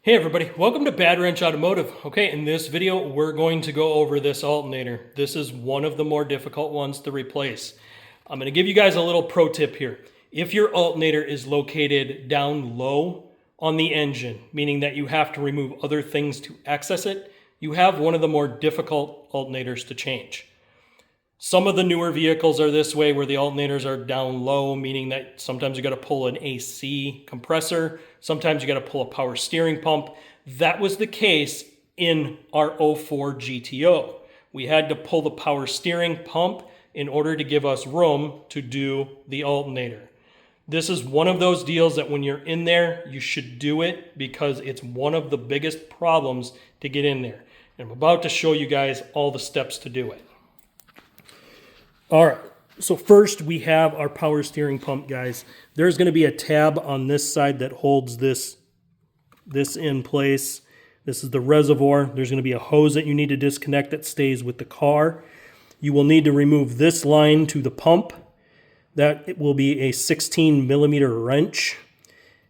Hey everybody, welcome to Bad Wrench Automotive. Okay, in this video, we're going to go over this alternator. This is one of the more difficult ones to replace. I'm gonna give you guys a little pro tip here. If your alternator is located down low on the engine, meaning that you have to remove other things to access it, you have one of the more difficult alternators to change. Some of the newer vehicles are this way where the alternators are down low, meaning that sometimes you got to pull an AC compressor, sometimes you got to pull a power steering pump. That was the case in our 04 GTO. We had to pull the power steering pump in order to give us room to do the alternator. This is one of those deals that when you're in there, you should do it because it's one of the biggest problems to get in there. And I'm about to show you guys all the steps to do it. All right, so first we have our power steering pump, guys. There's going to be a tab on this side that holds this in place. This is the reservoir. There's going to be a hose that you need to disconnect that stays with the car. You will need to remove this line to the pump. That will be a 16 millimeter wrench.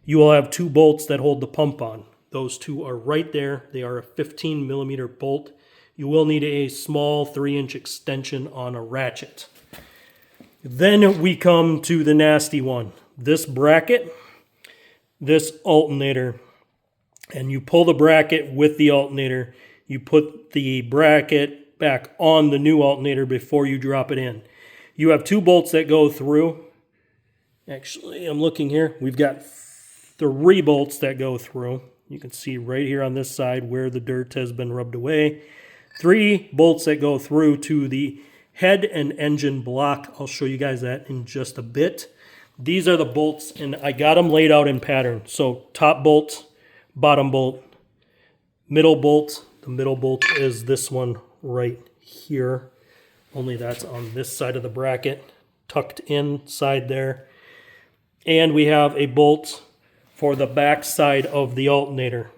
You will have two bolts that hold the pump on. Those two are right there. They are a 15 millimeter bolt. You will need a small 3-inch extension on a ratchet. Then we come to the nasty one. This bracket, this alternator, and you pull the bracket with the alternator. You put the bracket back on the new alternator before you drop it in. You have two bolts that go through. Actually, I'm looking here. We've got 3 bolts that go through. You can see right here on this side where the dirt has been rubbed away. 3 bolts that go through to the head and engine block. I'll show you guys that in just a bit. These are the bolts, and I got them laid out in pattern. So top bolt, bottom bolt, middle bolt. The middle bolt is this one right here. Only that's on this side of the bracket, tucked inside there. And we have a bolt for the back side of the alternator.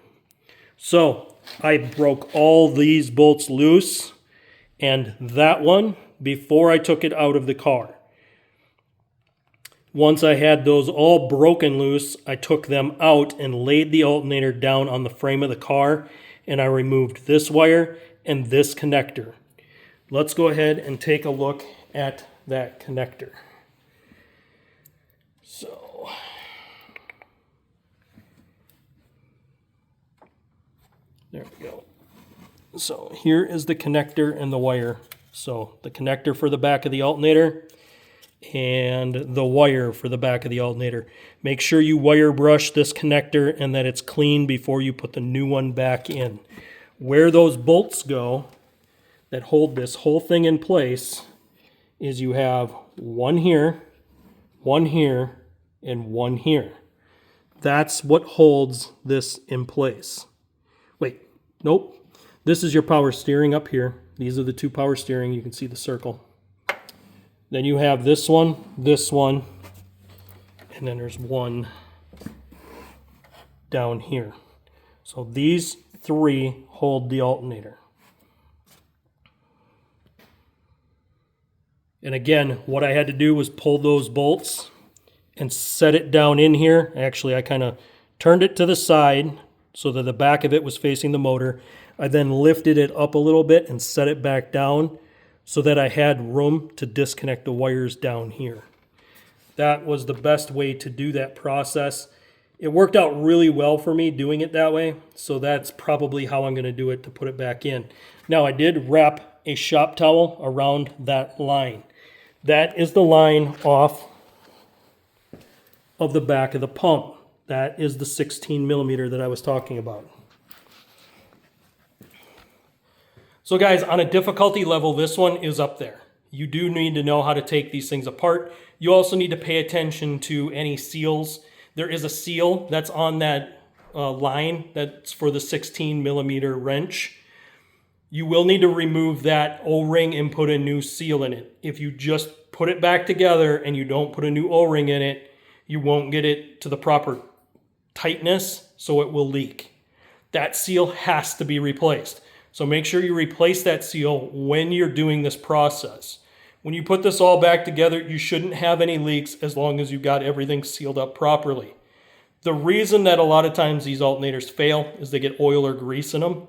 So I broke all these bolts loose and that one before I took it out of the car. Once I had those all broken loose, I took them out and laid the alternator down on the frame of the car, and I removed this wire and this connector. Let's go ahead and take a look at that connector. So there we go. So here is the connector and the wire. So the connector for the back of the alternator and the wire for the back of the alternator. Make sure you wire brush this connector and that it's clean before you put the new one back in. Where those bolts go that hold this whole thing in place is you have one here, and one here. That's what holds this in place. Wait, nope. This is your power steering up here. These are the 2 power steering. You can see the circle. Then you have this one, and then there's one down here. So these 3 hold the alternator. And again, what I had to do was pull those bolts and set it down in here. Actually, I kind of turned it to the side so that the back of it was facing the motor. I then lifted it up a little bit and set it back down so that I had room to disconnect the wires down here. That was the best way to do that process. It worked out really well for me doing it that way, so that's probably how I'm going to do it to put it back in. Now, I did wrap a shop towel around that line. That is the line off of the back of the pump. That is the 16 millimeter that I was talking about. So guys, on a difficulty level, this one is up there. You do need to know how to take these things apart. You also need to pay attention to any seals. There is a seal that's on that line that's for the 16 millimeter wrench. You will need to remove that O-ring and put a new seal in it. If you just put it back together and you don't put a new O-ring in it, you won't get it to the proper tightness, so it will leak. That seal has to be replaced. So make sure you replace that seal when you're doing this process. When you put this all back together, you shouldn't have any leaks as long as you got everything sealed up properly. The reason that a lot of times these alternators fail is they get oil or grease in them,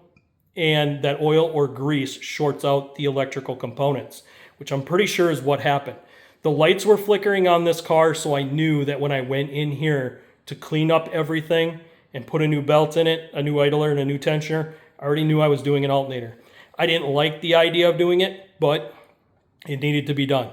and that oil or grease shorts out the electrical components, which I'm pretty sure is what happened. The lights were flickering on this car, so I knew that when I went in here to clean up everything and put a new belt in it, a new idler and a new tensioner, I already knew I was doing an alternator. I didn't like the idea of doing it, but it needed to be done.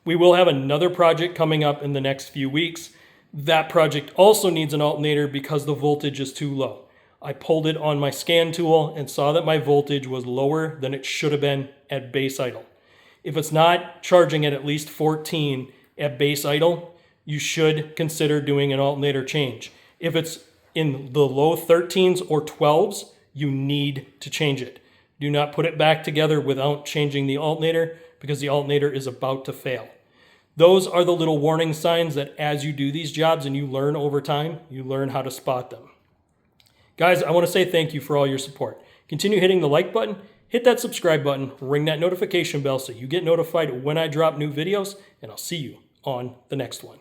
We will have another project coming up in the next few weeks. That project also needs an alternator because the voltage is too low. I pulled it on my scan tool and saw that my voltage was lower than it should have been at base idle. If it's not charging at least 14 at base idle, you should consider doing an alternator change. If it's in the low 13s or 12s, you need to change it. Do not put it back together without changing the alternator because the alternator is about to fail. Those are the little warning signs that as you do these jobs and you learn over time, you learn how to spot them. Guys, I want to say thank you for all your support. Continue hitting the like button, hit that subscribe button, ring that notification bell so you get notified when I drop new videos, and I'll see you on the next one.